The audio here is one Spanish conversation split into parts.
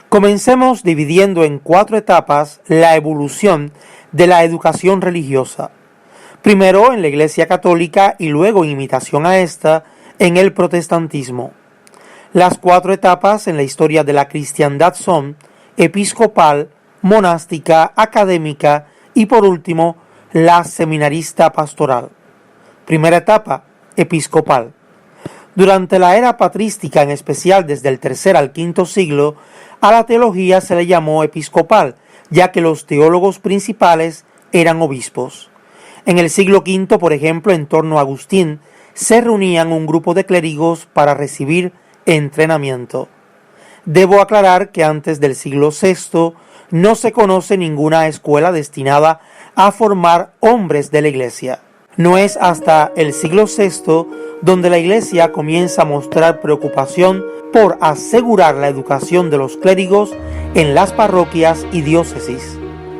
Comencemos dividiendo en 4 etapas la evolución de la educación religiosa. Primero en la Iglesia Católica y luego en imitación a esta en el protestantismo. Las 4 etapas en la historia de la cristiandad son episcopal, monástica, académica y por último la seminarista pastoral. Primera etapa, episcopal. Durante la era patrística, en especial desde el tercer al quinto siglo, a la teología se le llamó episcopal, ya que los teólogos principales eran obispos. En el siglo V, por ejemplo, en torno a Agustín, se reunían un grupo de clérigos para recibir entrenamiento. Debo aclarar que antes del siglo VI no se conoce ninguna escuela destinada a formar hombres de la Iglesia. No es hasta el siglo VI donde la Iglesia comienza a mostrar preocupación por asegurar la educación de los clérigos en las parroquias y diócesis.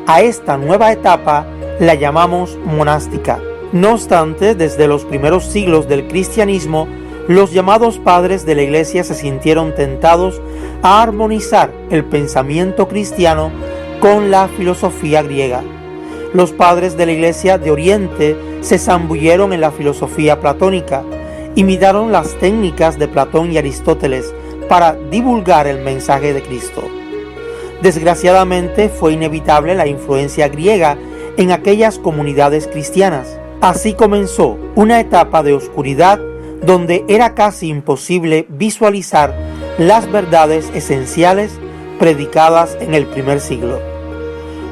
A esta nueva etapa la llamamos monástica. No obstante, desde los primeros siglos del cristianismo, los llamados padres de la Iglesia se sintieron tentados a armonizar el pensamiento cristiano con la filosofía griega. Los padres de la Iglesia de Oriente se zambulleron en la filosofía platónica, imitaron las técnicas de Platón y Aristóteles para divulgar el mensaje de Cristo. Desgraciadamente fue inevitable la influencia griega en aquellas comunidades cristianas. Así comenzó una etapa de oscuridad donde era casi imposible visualizar las verdades esenciales predicadas en el primer siglo.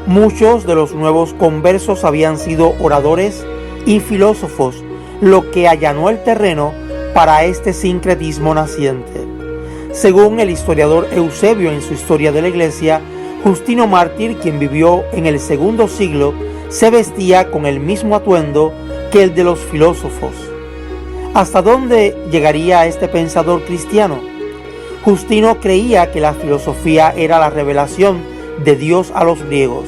Muchos de los nuevos conversos habían sido oradores y filósofos, lo que allanó el terreno para este sincretismo naciente. Según el historiador Eusebio en su Historia de la Iglesia, Justino Mártir, quien vivió en el segundo siglo, se vestía con el mismo atuendo que el de los filósofos. ¿Hasta dónde llegaría este pensador cristiano? Justino creía que la filosofía era la revelación de Dios a los griegos.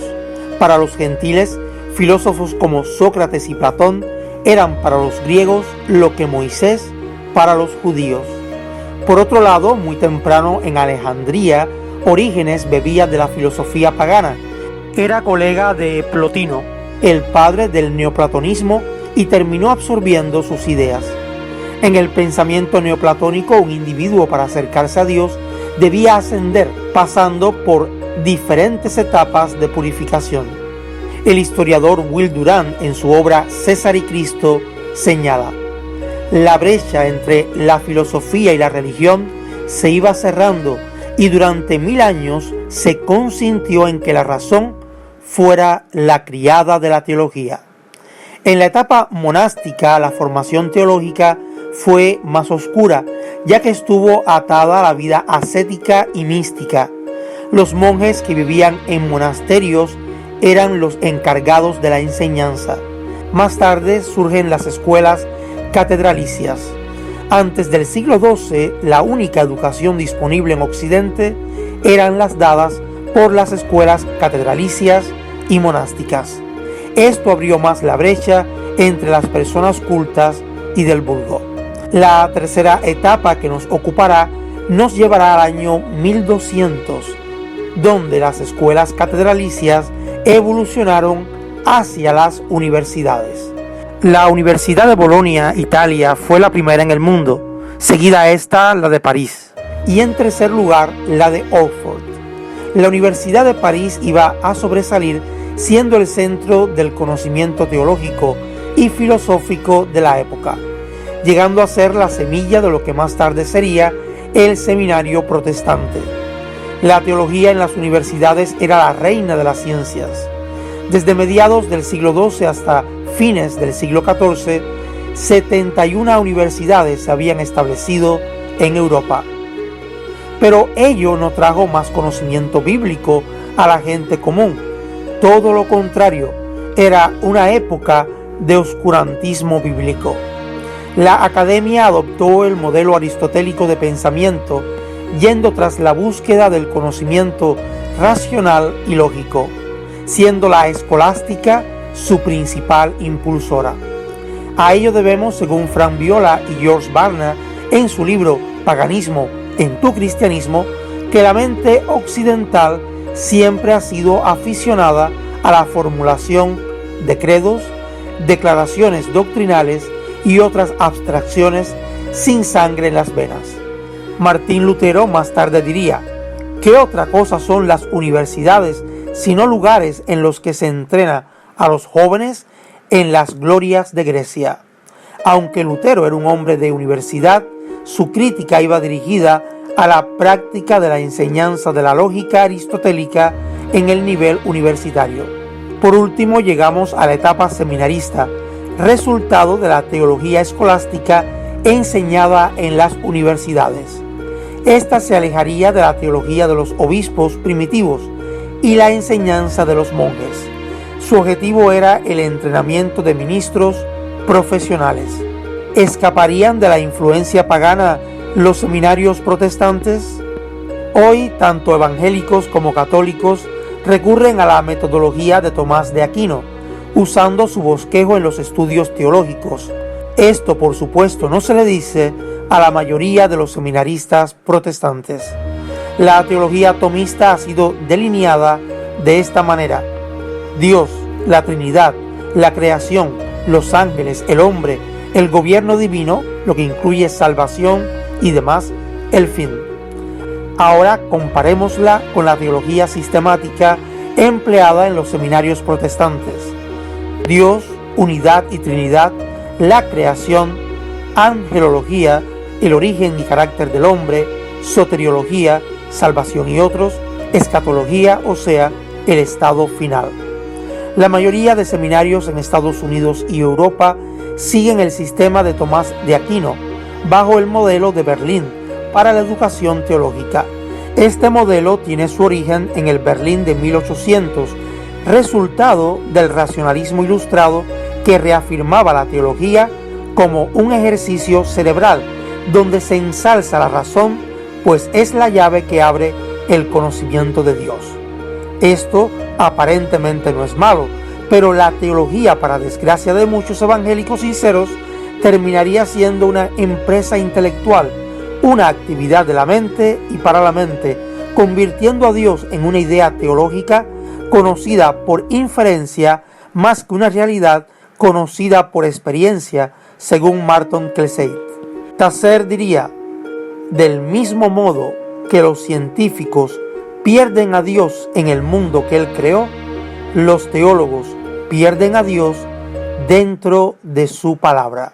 Para los gentiles, filósofos como Sócrates y Platón eran para los griegos lo que Moisés para los judíos. Por otro lado, muy temprano en Alejandría, Orígenes bebía de la filosofía pagana. Era colega de Plotino, el padre del neoplatonismo, y terminó absorbiendo sus ideas. En el pensamiento neoplatónico, un individuo para acercarse a Dios debía ascender, pasando por diferentes etapas de purificación. El historiador Will Durant, en su obra César y Cristo, señala: la brecha entre la filosofía y la religión se iba cerrando y durante 1000 años se consintió en que la razón fuera la criada de la teología. En la etapa monástica, la formación teológica fue más oscura, ya que estuvo atada a la vida ascética y mística. Los monjes que vivían en monasterios eran los encargados de la enseñanza. Más tarde surgen las escuelas catedralicias. Antes del siglo XII, la única educación disponible en Occidente eran las dadas por las escuelas catedralicias y monásticas. Esto abrió más la brecha entre las personas cultas y del vulgo. La tercera etapa que nos ocupará nos llevará al año 1200, donde las escuelas catedralicias evolucionaron hacia las universidades. La Universidad de Bolonia, Italia, fue la primera en el mundo, seguida esta la de París, y en tercer lugar la de Oxford. La Universidad de París iba a sobresalir siendo el centro del conocimiento teológico y filosófico de la época, llegando a ser la semilla de lo que más tarde sería el seminario protestante. La teología en las universidades era la reina de las ciencias. Desde mediados del siglo XII hasta fines del siglo XIV, 71 universidades se habían establecido en Europa. Pero ello no trajo más conocimiento bíblico a la gente común. Todo lo contrario, era una época de oscurantismo bíblico. La academia adoptó el modelo aristotélico de pensamiento, yendo tras la búsqueda del conocimiento racional y lógico, siendo la escolástica su principal impulsora. A ello debemos, según Frank Viola y George Barna, en su libro Paganismo en tu cristianismo, que la mente occidental siempre ha sido aficionada a la formulación de credos, declaraciones doctrinales y otras abstracciones sin sangre en las venas. Martín Lutero más tarde diría: ¿qué otra cosa son las universidades sino lugares en los que se entrena a los jóvenes en las glorias de Grecia? Aunque Lutero era un hombre de universidad, su crítica iba dirigida a la práctica de la enseñanza de la lógica aristotélica en el nivel universitario. Por último, llegamos a la etapa seminarista, resultado de la teología escolástica enseñada en las universidades. Esta se alejaría de la teología de los obispos primitivos y la enseñanza de los monjes. Su objetivo era el entrenamiento de ministros profesionales. ¿Escaparían de la influencia pagana los seminarios protestantes? Hoy, tanto evangélicos como católicos recurren a la metodología de Tomás de Aquino, usando su bosquejo en los estudios teológicos. Esto, por supuesto, no se le dice a la mayoría de los seminaristas protestantes. La teología tomista ha sido delineada de esta manera: Dios, la Trinidad, la creación, los ángeles, el hombre, el gobierno divino, lo que incluye salvación y demás, el fin. Ahora comparémosla con la teología sistemática empleada en los seminarios protestantes: Dios, unidad y Trinidad, la creación, angelología, el origen y carácter del hombre, soteriología, salvación y otros, escatología, o sea, el estado final. La mayoría de seminarios en Estados Unidos y Europa siguen el sistema de Tomás de Aquino, bajo el modelo de Berlín para la educación teológica. Este modelo tiene su origen en el Berlín de 1800, resultado del racionalismo ilustrado que reafirmaba la teología como un ejercicio cerebral donde se ensalza la razón, pues es la llave que abre el conocimiento de Dios. Esto aparentemente no es malo, pero la teología, para desgracia de muchos evangélicos sinceros, terminaría siendo una empresa intelectual, una actividad de la mente y para la mente, convirtiendo a Dios en una idea teológica conocida por inferencia más que una realidad conocida por experiencia, según Martin Kelsey. Tasser diría: del mismo modo que los científicos pierden a Dios en el mundo que Él creó, los teólogos pierden a Dios dentro de su palabra.